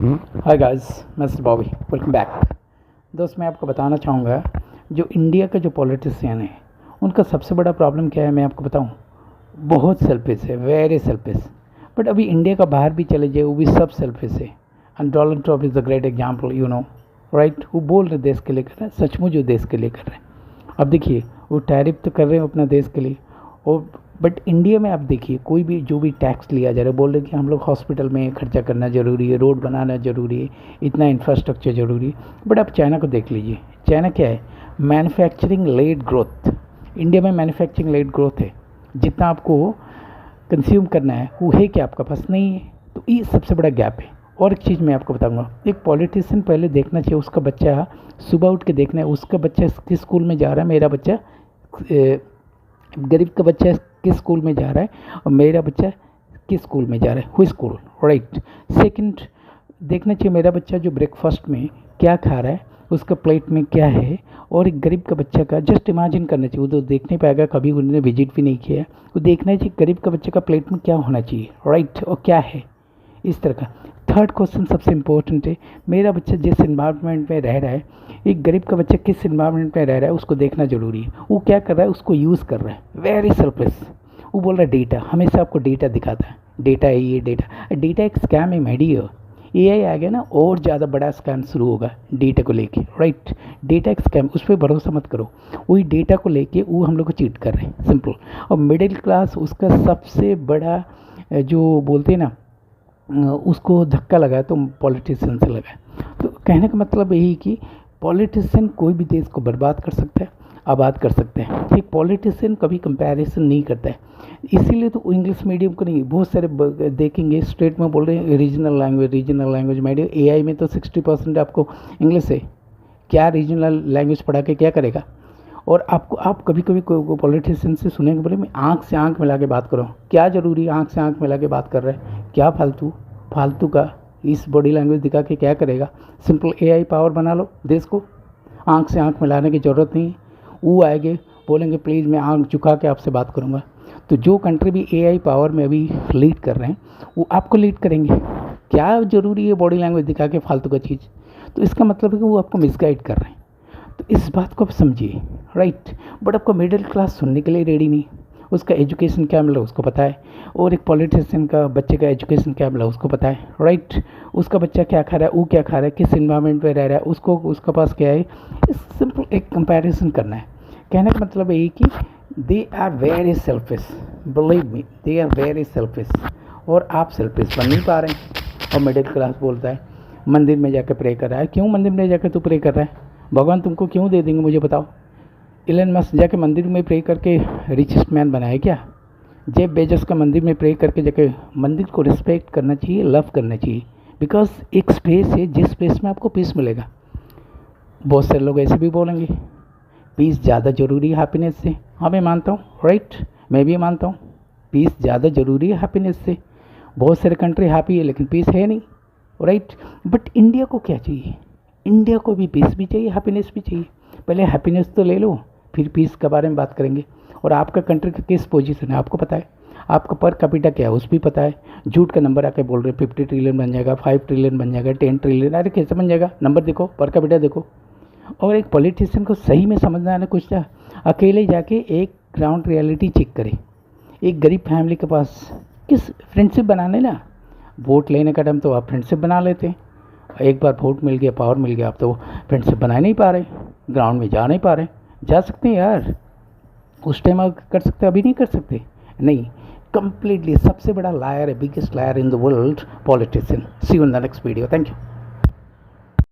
Hi guys, mister Bobby, welcome back. दोस्त, मैं आपको बताना चाहूँगा जो इंडिया का जो पॉलिटिशियन है उनका सबसे बड़ा प्रॉब्लम क्या है मैं आपको बताऊँ। बहुत सेल्फिश है, वेरी सेल्फिश। बट अभी इंडिया का बाहर भी चले जाए वो भी सब सेल्फिश है। And Donald Trump is the great example, you know right. वो बोल रहे देश के लिए कर रहे हैं, सचमुच वो देश के लिए कर रहे हैं। अब देखिए वो टैरिफ तो कर रहे हैं अपना देश के लिए, और बट इंडिया में आप देखिए कोई भी जो भी टैक्स लिया जा रहा है, बोल रहे कि हम लोग हॉस्पिटल में खर्चा करना ज़रूरी है, रोड बनाना ज़रूरी है, इतना इंफ्रास्ट्रक्चर ज़रूरी है। बट आप चाइना को देख लीजिए, चाइना क्या है, मैन्युफैक्चरिंग लेड ग्रोथ। इंडिया में मैन्युफैक्चरिंग लेड ग्रोथ है, जितना आपको कंज्यूम करना है वो है कि आपका पास नहीं है। तो ये सबसे बड़ा गैप है। और एक चीज़ मैं आपको बताऊंगा, एक पॉलिटिशियन पहले देखना चाहिए उसका बच्चा, सुबह उठ के देखना है उसका बच्चा किस स्कूल में जा रहा है। मेरा बच्चा गरीब का बच्चा किस स्कूल में जा रहा है और मेरा बच्चा किस स्कूल में जा रहा है, हुई स्कूल, राइट। सेकंड, देखना चाहिए मेरा बच्चा जो ब्रेकफास्ट में क्या खा रहा है, उसका प्लेट में क्या है। और एक गरीब का बच्चा का जस्ट इमेजिन करना चाहिए, वो तो देख नहीं पाएगा, कभी उन्होंने विजिट भी नहीं किया है। वो देखना चाहिए गरीब का बच्चे का प्लेट में क्या होना चाहिए, राइट, और क्या है, इस तरह का। थर्ड क्वेश्चन सबसे इम्पोर्टेंट है, मेरा बच्चा जिस इन्वायरमेंट में रह रहा है, एक गरीब का बच्चा किस इन्वायरमेंट में रह रहा है उसको देखना जरूरी है। वो क्या कर रहा है, उसको यूज़ कर रहा है, वेरी सेल्फिश। वो बोल रहा है डेटा, हमेशा आपको डेटा दिखाता है, डेटा है ये डेटा। डेटा एक स्कैम है मेडियो, AI आ गया ना, और ज़्यादा बड़ा स्कैम शुरू होगा डेटा को लेके, राइट। डेटा एक स्कैम, उस पर भरोसा मत करो। वही डेटा को लेके वो हम लोग को चीट कर रहे हैं, सिंपल। और मिडिल क्लास उसका सबसे बड़ा जो बोलते हैं ना, उसको धक्का लगा तो पॉलिटिशियन से लगा। तो कहने का मतलब यही कि पॉलिटिशियन कोई भी देश को बर्बाद कर सकता है, आबाद कर सकते हैं। एक पॉलिटिशियन कभी कंपैरिजन नहीं करता है, इसीलिए तो इंग्लिश मीडियम को नहीं, बहुत सारे देखेंगे स्टेट में बोल रहे हैं रीजनल लैंग्वेज मीडियम। AI में तो 60% आपको इंग्लिश है, क्या रीजनल लैंग्वेज पढ़ा के क्या करेगा। और आपको आप कभी कभी कोई पॉलिटिशियन से सुनेंगे बोले मैं आँख से आँख मिला के बात कर रहा हूँ, क्या ज़रूरी है आँख से आँख मिला के बात कर रहे हैं, क्या फालतू का इस बॉडी लैंग्वेज दिखा के क्या करेगा। सिंपल AI पावर बना लो देश को, आँख से आँख मिलाने की ज़रूरत नहीं। वो आएंगे बोलेंगे प्लीज़ मैं आँख झुका के आपसे बात करूँगा। तो जो कंट्री भी AI पावर में अभी लीड कर रहे हैं वो आपको लीड करेंगे। क्या ज़रूरी है बॉडी लैंग्वेज दिखा के फालतू का चीज़। तो इसका मतलब है कि वो आपको मिसगाइड कर रहे हैं। तो इस बात को आप समझिए, राइट। बट आपको मिडिल क्लास सुनने के लिए रेडी नहीं, उसका एजुकेशन क्या मिला उसको पता है, और एक पॉलिटिशियन का बच्चे का एजुकेशन क्या मिला उसको पता है, राइट। उसका बच्चा क्या खा रहा है, वो क्या खा रहा है, किस इन्वायरमेंट में रह रहा है, उसको उसका पास क्या है। इस सिंपल एक कंपैरिजन करना है। कहने का मतलब यही कि they are very selfish, believe me, they are very selfish. और आप सेल्फिश बन नहीं पा रहे हैं। और मिडिल क्लास बोलता है मंदिर में जाकर प्रे कर रहा है। क्यों मंदिर में जाकर तू प्रे कर रहा है, भगवान तुमको क्यों दे देंगे मुझे बताओ। इलन मस्क जाके मंदिर में प्रे करके रिचेस्ट मैन बनाया क्या। जेफ बेजोस का मंदिर में प्रे करके जाके, मंदिर को रिस्पेक्ट करना चाहिए, लव करना चाहिए। बिकॉज एक स्पेस है जिस स्पेस में आपको पीस मिलेगा। बहुत सारे लोग ऐसे भी बोलेंगे पीस ज़्यादा ज़रूरी है हैप्पीनेस से। हाँ मैं मानता हूँ, राइट, मैं भी मानता हूँ पीस ज़्यादा ज़रूरी है हैप्पीनेस से। बहुत सारे कंट्री हैप्पी है लेकिन पीस है नहीं, राइट। बट इंडिया को क्या चाहिए, इंडिया को भी पीस भी चाहिए, हैप्पीनेस भी चाहिए। पहले हैप्पीनेस तो ले लो, फिर पीस के बारे में बात करेंगे। और आपका कंट्री का किस पोजीशन है आपको पता है, आपका पर कैपिटा क्या है उस भी पता है। झूठ का नंबर आके बोल रहे 50 ट्रिलियन बन जाएगा, 5 ट्रिलियन बन जाएगा, 10 ट्रिलियन, अरे कैसे बन जाएगा, नंबर देखो, पर कैपिटा देखो। और एक पॉलिटिशियन को सही में समझना है ना कुछ था, अकेले जाके एक ग्राउंड रियलिटी चेक करे। एक गरीब फैमिली के पास किस फ्रेंडशिप बनाने ना, वोट लेने का टाइम तो आप फ्रेंडशिप बना लेते हैं। एक बार वोट मिल गया, पावर मिल गया, आप तो फ्रेंडशिप बना नहीं पा रहे, ग्राउंड में जा नहीं पा रहे। जा सकते हैं यार, उस टाइम आप कर सकते, अभी नहीं कर सकते, नहीं। कंप्लीटली सबसे बड़ा लायर है, biggest liar in the world, politician. See you in the next video, thank you.